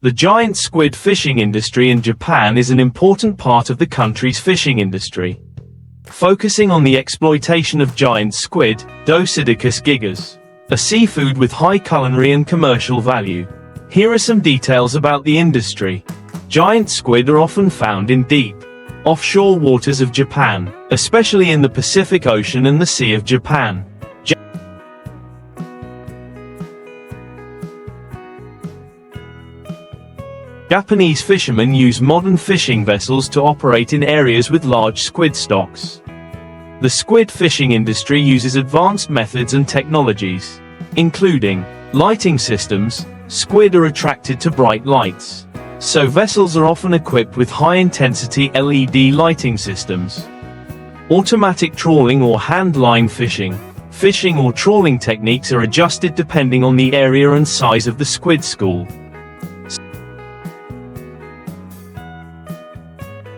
The giant squid fishing industry in Japan is an important part of the country's fishing industry, focusing on the exploitation of giant squid, Dosidicus gigas, a seafood with high culinary and commercial value. Here are some details about the industry. Giant squid are often found in deep, offshore waters of Japan, especially in the Pacific Ocean and the Sea of Japan. Japanese fishermen use modern fishing vessels to operate in areas with large squid stocks. The squid fishing industry uses advanced methods and technologies, including lighting systems. Squid are attracted to bright lights, so vessels are often equipped with high-intensity LED lighting systems. Automatic trawling or hand-line fishing. Fishing or trawling techniques are adjusted depending on the area and size of the squid school.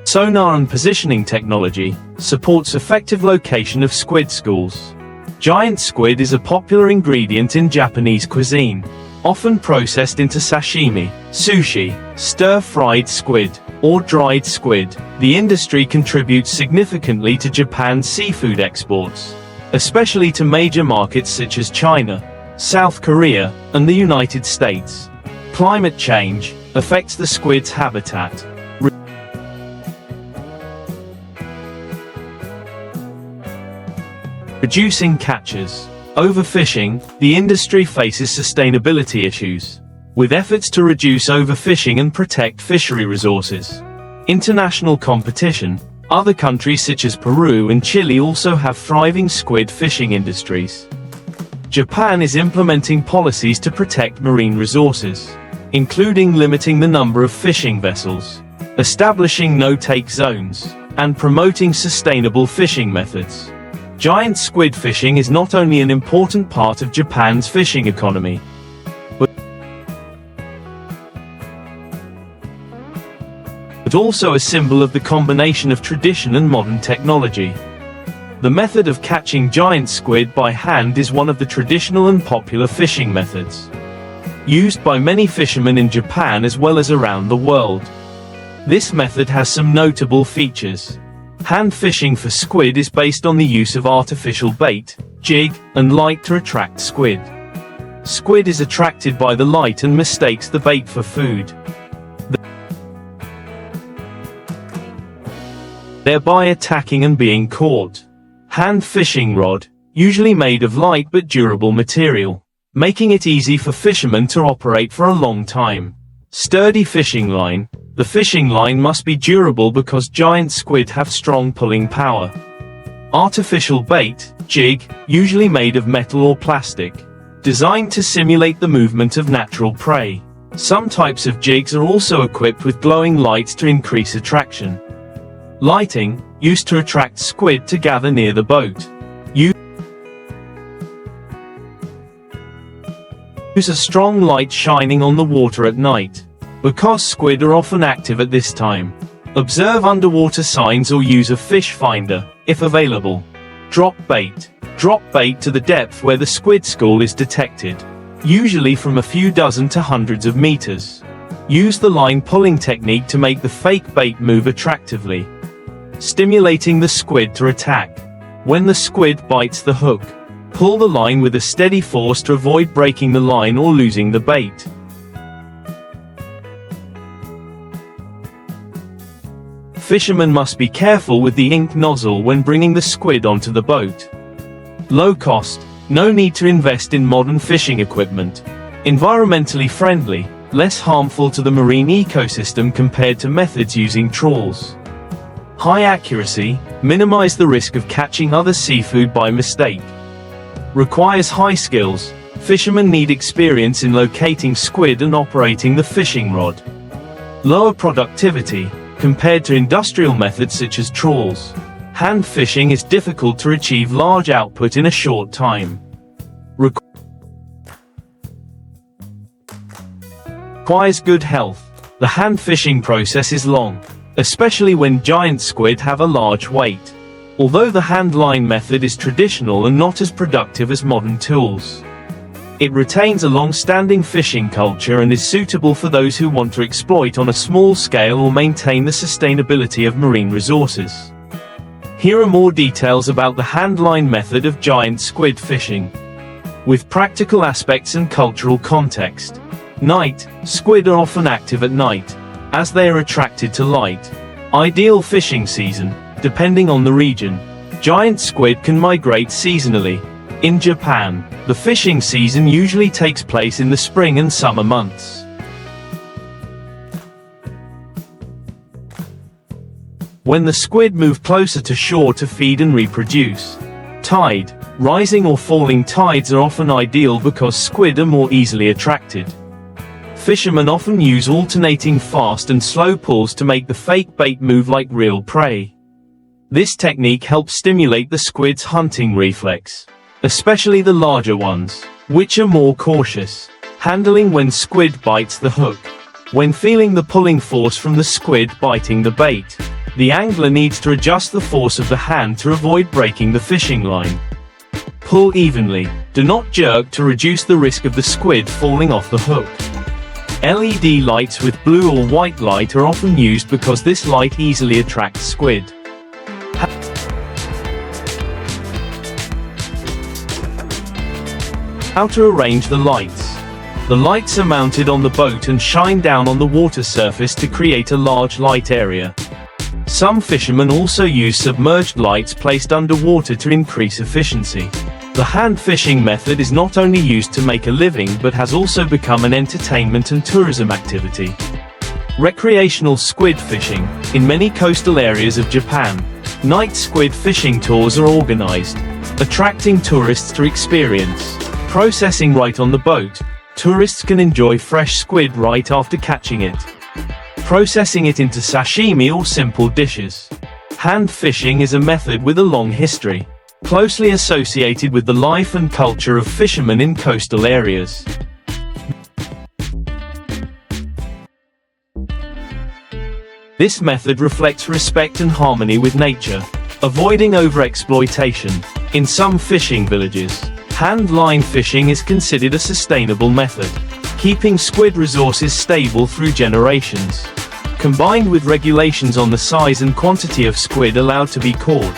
Sonar and positioning technology supports effective location of squid schools. Giant squid is a popular ingredient in Japanese cuisine, often processed into sashimi, sushi, stir-fried squid, or dried squid. The industry contributes significantly to Japan's seafood exports, especially to major markets such as China, South Korea, and the United States. Climate change affects the squid's habitat, reducing catches. Overfishing. The industry faces sustainability issues, with efforts to reduce overfishing and protect fishery resources. International competition. Other countries such as Peru and Chile also have thriving squid fishing industries. Japan is implementing policies to protect marine resources, including limiting the number of fishing vessels, establishing no-take zones, and promoting sustainable fishing methods. Giant squid fishing is not only an important part of Japan's fishing economy, but also a symbol of the combination of tradition and modern technology. The method of catching giant squid by hand is one of the traditional and popular fishing methods, used by many fishermen in Japan as well as around the world. This method has some notable features. Hand fishing for squid is based on the use of artificial bait, jig, and light to attract squid. Squid is attracted by the light and mistakes the bait for food, thereby attacking and being caught. Hand fishing rod, usually made of light but durable material, making it easy for fishermen to operate for a long time. Sturdy fishing line. The fishing line must be durable because giant squid have strong pulling power. Artificial bait, jig, usually made of metal or plastic, designed to simulate the movement of natural prey. Some types of jigs are also equipped with glowing lights to increase attraction. Lighting, used to attract squid to gather near the boat. Use a strong light shining on the water at night, because squid are often active at this time. Observe underwater signs or use a fish finder, if available. Drop bait. Drop bait to the depth where the squid school is detected, usually from a few dozen to hundreds of meters. Use the line pulling technique to make the fake bait move attractively, stimulating the squid to attack. When the squid bites the hook, pull the line with a steady force to avoid breaking the line or losing the bait. Fishermen must be careful with the ink nozzle when bringing the squid onto the boat. Low cost. No need to invest in modern fishing equipment. Environmentally friendly, less harmful to the marine ecosystem compared to methods using trawls. High accuracy. Minimize the risk of catching other seafood by mistake. Requires high skills. Fishermen need experience in locating squid and operating the fishing rod. Lower productivity. Compared to industrial methods such as trawls, hand fishing is difficult to achieve large output in a short time. Requires good health. The hand fishing process is long, especially when giant squid have a large weight, although the hand line method is traditional and not as productive as modern tools. It retains a long-standing fishing culture and is suitable for those who want to exploit on a small scale or maintain the sustainability of marine resources. Here are more details about the handline method of giant squid fishing, with practical aspects and cultural context. Night squid are often active at night, as they are attracted to light. Ideal fishing season, depending on the region. Giant squid can migrate seasonally. In Japan, the fishing season usually takes place in the spring and summer months. When the squid move closer to shore to feed and reproduce. Tide, rising or falling tides are often ideal because squid are more easily attracted. Fishermen often use alternating fast and slow pulls to make the fake bait move like real prey. This technique helps stimulate the squid's hunting reflex, especially the larger ones, which are more cautious. Handling when squid bites the hook. When feeling the pulling force from the squid biting the bait, the angler needs to adjust the force of the hand to avoid breaking the fishing line. Pull evenly. Do not jerk to reduce the risk of the squid falling off the hook. LED lights with blue or white light are often used because this light easily attracts squid. How to arrange the lights. The lights are mounted on the boat and shine down on the water surface to create a large light area. Some fishermen also use submerged lights placed underwater to increase efficiency. The hand fishing method is not only used to make a living but has also become an entertainment and tourism activity. Recreational squid fishing. In many coastal areas of Japan, night squid fishing tours are organized, attracting tourists to experience processing right on the boat. Tourists can enjoy fresh squid right after catching it, processing it into sashimi or simple dishes. Hand fishing is a method with a long history, closely associated with the life and culture of fishermen in coastal areas. This method reflects respect and harmony with nature, avoiding overexploitation. In some fishing villages, hand line fishing is considered a sustainable method, keeping squid resources stable through generations. Combined with regulations on the size and quantity of squid allowed to be caught,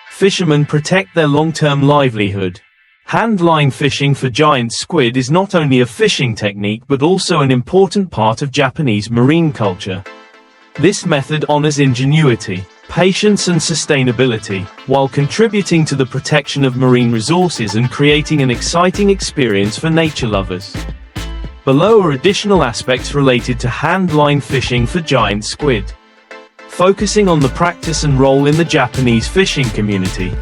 fishermen protect their long-term livelihood. Hand line fishing for giant squid is not only a fishing technique but also an important part of Japanese marine culture. This method honors ingenuity, patience and sustainability, while contributing to the protection of marine resources and creating an exciting experience for nature lovers. Below are additional aspects related to hand line fishing for giant squid. Focusing on the practice and role in the Japanese fishing community.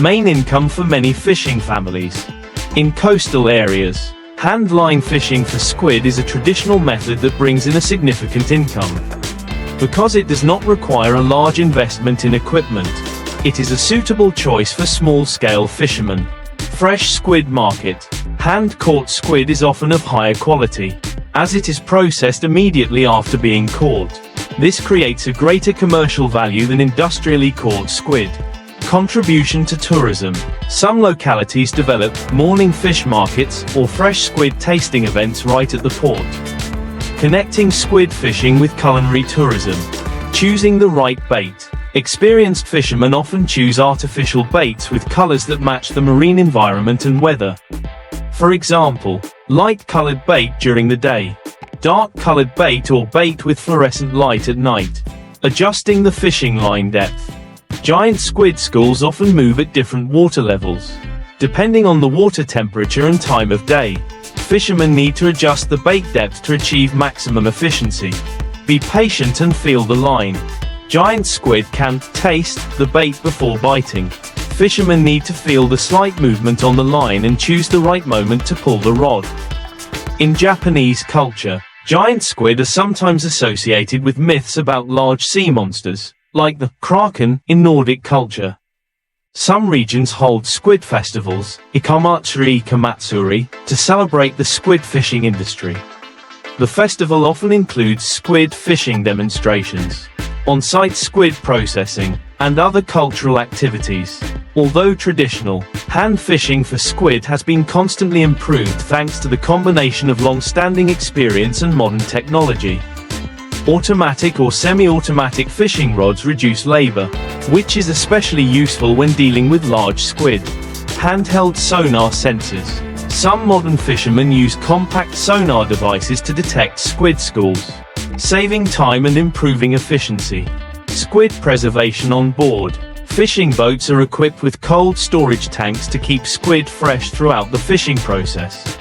Main income for many fishing families. In coastal areas, hand line fishing for squid is a traditional method that brings in a significant income. Because it does not require a large investment in equipment, it is a suitable choice for small-scale fishermen. Fresh squid market. Hand-caught squid is often of higher quality, as it is processed immediately after being caught. This creates a greater commercial value than industrially caught squid. Contribution to tourism. Some localities develop morning fish markets or fresh squid tasting events right at the port. Connecting squid fishing with culinary tourism. Choosing the right bait. Experienced fishermen often choose artificial baits with colors that match the marine environment and weather. For example, light-colored bait during the day, dark-colored bait or bait with fluorescent light at night. Adjusting the fishing line depth. Giant squid schools often move at different water levels, depending on the water temperature and time of day. Fishermen need to adjust the bait depth to achieve maximum efficiency. Be patient and feel the line. Giant squid can taste the bait before biting. Fishermen need to feel the slight movement on the line and choose the right moment to pull the rod. In Japanese culture, giant squid are sometimes associated with myths about large sea monsters, like the kraken in Nordic culture. Some regions hold squid festivals, Ikamatsuri Ikamatsuri, to celebrate the squid fishing industry. The festival often includes squid fishing demonstrations, on-site squid processing, and other cultural activities. Although traditional, hand fishing for squid has been constantly improved thanks to the combination of long-standing experience and modern technology. Automatic or semi-automatic fishing rods reduce labor, which is especially useful when dealing with large squid. Handheld sonar sensors. Some modern fishermen use compact sonar devices to detect squid schools, saving time and improving efficiency. Squid preservation on board. Fishing boats are equipped with cold storage tanks to keep squid fresh throughout the fishing process.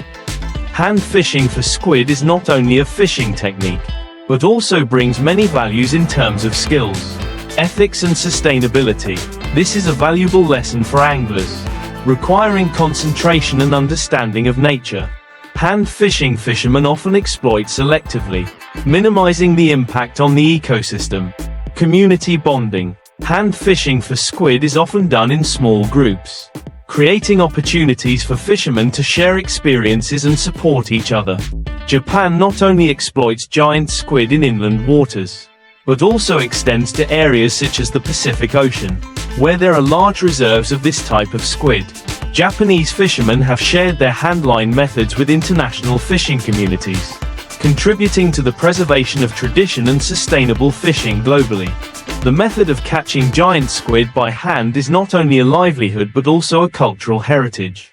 Hand fishing for squid is not only a fishing technique, but also brings many values in terms of skills, ethics and sustainability. This is a valuable lesson for anglers, requiring concentration and understanding of nature. Hand fishing fishermen often exploit selectively, minimizing the impact on the ecosystem. Community bonding. Hand fishing for squid is often done in small groups, creating opportunities for fishermen to share experiences and support each other. Japan not only exploits giant squid in inland waters, but also extends to areas such as the Pacific Ocean, where there are large reserves of this type of squid. Japanese fishermen have shared their handline methods with international fishing communities, contributing to the preservation of tradition and sustainable fishing globally. The method of catching giant squid by hand is not only a livelihood but also a cultural heritage,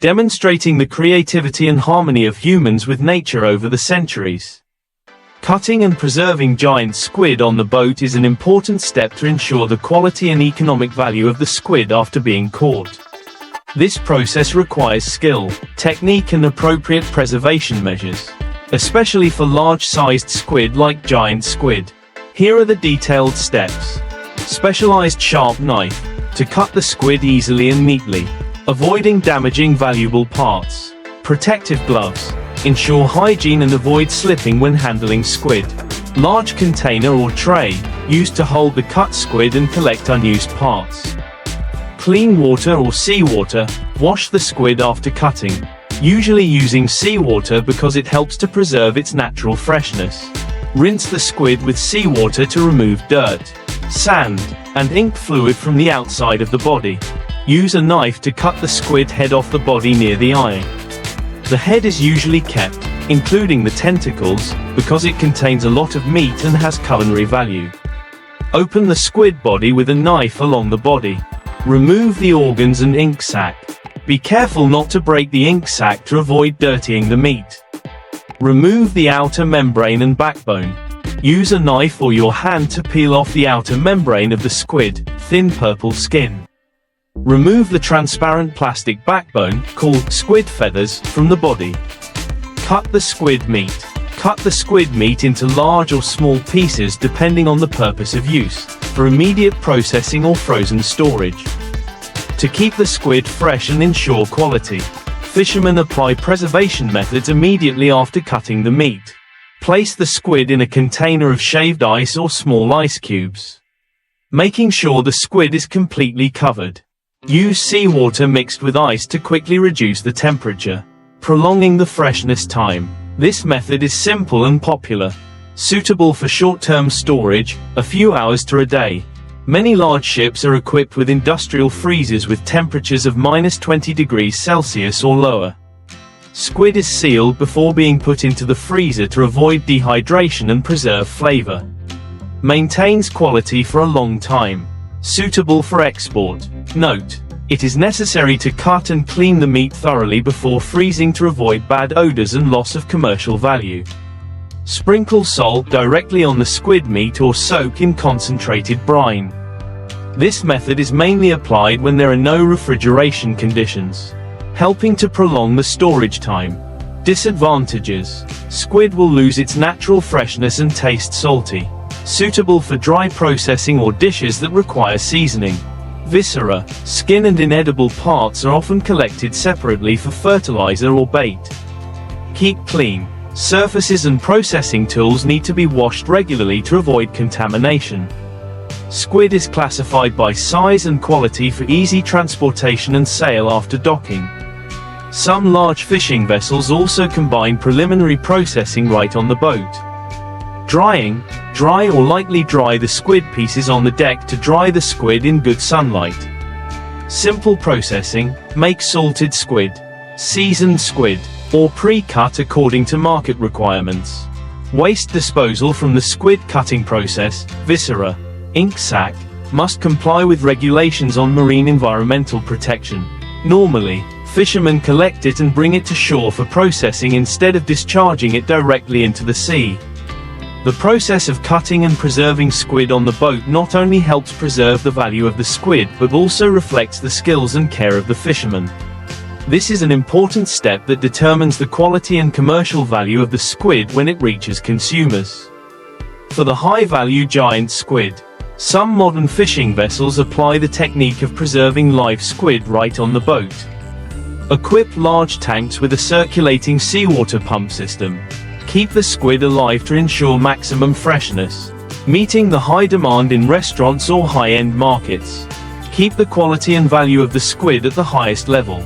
demonstrating the creativity and harmony of humans with nature over the centuries. Cutting and preserving giant squid on the boat is an important step to ensure the quality and economic value of the squid after being caught. This process requires skill, technique and appropriate preservation measures, especially for large-sized squid like giant squid. Here are the detailed steps. Specialized sharp knife, to cut the squid easily and neatly, avoiding damaging valuable parts. Protective gloves, ensure hygiene and avoid slipping when handling squid. Large container or tray, used to hold the cut squid and collect unused parts. Clean water or seawater, wash the squid after cutting, usually using seawater because it helps to preserve its natural freshness. Rinse the squid with seawater to remove dirt, sand, and ink fluid from the outside of the body. Use a knife to cut the squid head off the body near the eye. The head is usually kept, including the tentacles, because it contains a lot of meat and has culinary value. Open the squid body with a knife along the body. Remove the organs and ink sac. Be careful not to break the ink sac to avoid dirtying the meat. Remove the outer membrane and backbone. Use a knife or your hand to peel off the outer membrane of the squid, thin purple skin. Remove the transparent plastic backbone, called squid feathers, from the body. Cut the squid meat. Cut the squid meat into large or small pieces depending on the purpose of use, for immediate processing or frozen storage. To keep the squid fresh and ensure quality, fishermen apply preservation methods immediately after cutting the meat. Place the squid in a container of shaved ice or small ice cubes, making sure the squid is completely covered. Use seawater mixed with ice to quickly reduce the temperature, prolonging the freshness time. This method is simple and popular, suitable for short-term storage, a few hours to a day. Many large ships are equipped with industrial freezers with temperatures of -20 degrees Celsius or lower. Squid is sealed before being put into the freezer to avoid dehydration and preserve flavor. Maintains quality for a long time. Suitable for export. Note: it is necessary to cut and clean the meat thoroughly before freezing to avoid bad odors and loss of commercial value. Sprinkle salt directly on the squid meat or soak in concentrated brine. This method is mainly applied when there are no refrigeration conditions, helping to prolong the storage time. Disadvantages: squid will lose its natural freshness and taste salty. Suitable for dry processing or dishes that require seasoning. Viscera, skin and inedible parts are often collected separately for fertilizer or bait. Keep clean. Surfaces and processing tools need to be washed regularly to avoid contamination. Squid is classified by size and quality for easy transportation and sale after docking. Some large fishing vessels also combine preliminary processing right on the boat. Drying. dry or lightly dry the squid pieces on the deck to dry the squid in good sunlight. Simple processing: make salted squid, seasoned squid, or pre-cut according to market requirements. Waste disposal from the squid cutting process, viscera, ink sac, must comply with regulations on marine environmental protection. Normally, fishermen collect it and bring it to shore for processing instead of discharging it directly into the sea. The process of cutting and preserving squid on the boat not only helps preserve the value of the squid but also reflects the skills and care of the fisherman. This is an important step that determines the quality and commercial value of the squid when it reaches consumers. For the high-value giant squid, some modern fishing vessels apply the technique of preserving live squid right on the boat. Equip large tanks with a circulating seawater pump system. Keep the squid alive to ensure maximum freshness, meeting the high demand in restaurants or high-end markets. Keep the quality and value of the squid at the highest level.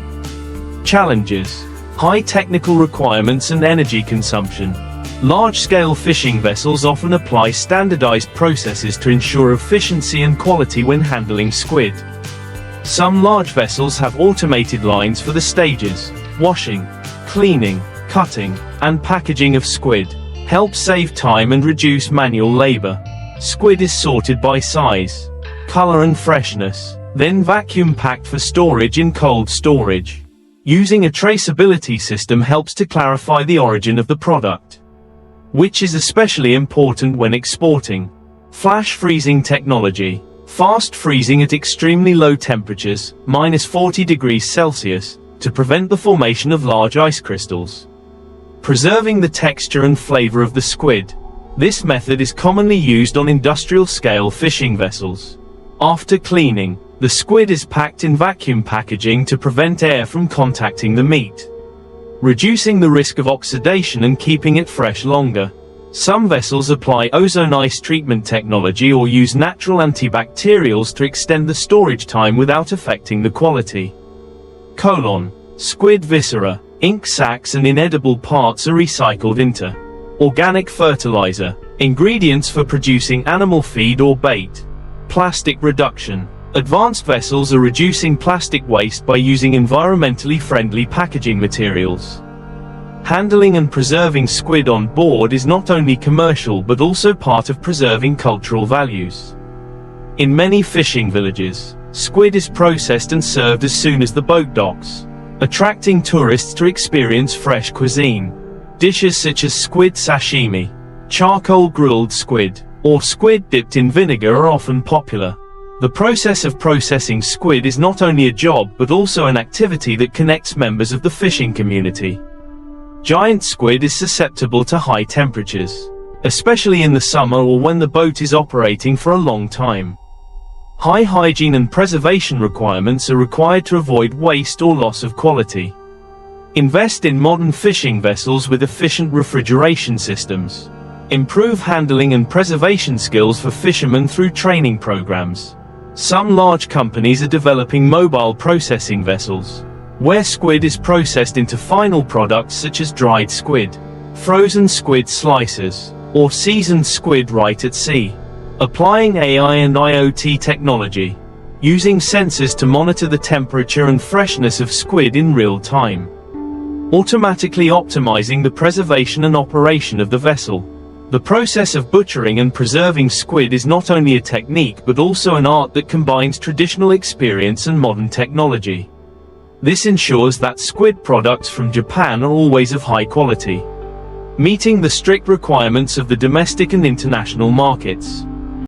Challenges: high technical requirements and energy consumption. Large-scale fishing vessels often apply standardized processes to ensure efficiency and quality when handling squid. Some large vessels have automated lines for the stages: washing, cleaning, cutting, and packaging of squid. Help save time and reduce manual labor. Squid is sorted by size, color and freshness, then vacuum packed for storage in cold storage. Using a traceability system helps to clarify the origin of the product, which is especially important when exporting. Flash freezing technology. Fast freezing at extremely low temperatures, -40 degrees Celsius, to prevent the formation of large ice crystals. Preserving the texture and flavor of the squid. This method is commonly used on industrial-scale fishing vessels. After cleaning, the squid is packed in vacuum packaging to prevent air from contacting the meat, reducing the risk of oxidation and keeping it fresh longer. Some vessels apply ozone ice treatment technology or use natural antibacterials to extend the storage time without affecting the quality. Squid viscera, ink sacs and inedible parts are recycled into organic fertilizer, ingredients for producing animal feed or bait. Plastic reduction. Advanced vessels are reducing plastic waste by using environmentally friendly packaging materials. Handling and preserving squid on board is not only commercial but also part of preserving cultural values. In many fishing villages, squid is processed and served as soon as the boat docks, attracting tourists to experience fresh cuisine. Dishes such as squid sashimi, charcoal grilled squid, or squid dipped in vinegar are often popular. The process of processing squid is not only a job but also an activity that connects members of the fishing community. Giant squid is susceptible to high temperatures, especially in the summer or when the boat is operating for a long time. High hygiene and preservation requirements are required to avoid waste or loss of quality. Invest in modern fishing vessels with efficient refrigeration systems. Improve handling and preservation skills for fishermen through training programs. Some large companies are developing mobile processing vessels, where squid is processed into final products such as dried squid, frozen squid slices, or seasoned squid right at sea. Applying AI and IoT technology, using sensors to monitor the temperature and freshness of squid in real time, automatically optimizing the preservation and operation of the vessel. The process of butchering and preserving squid is not only a technique but also an art that combines traditional experience and modern technology. This ensures that squid products from Japan are always of high quality, meeting the strict requirements of the domestic and international markets.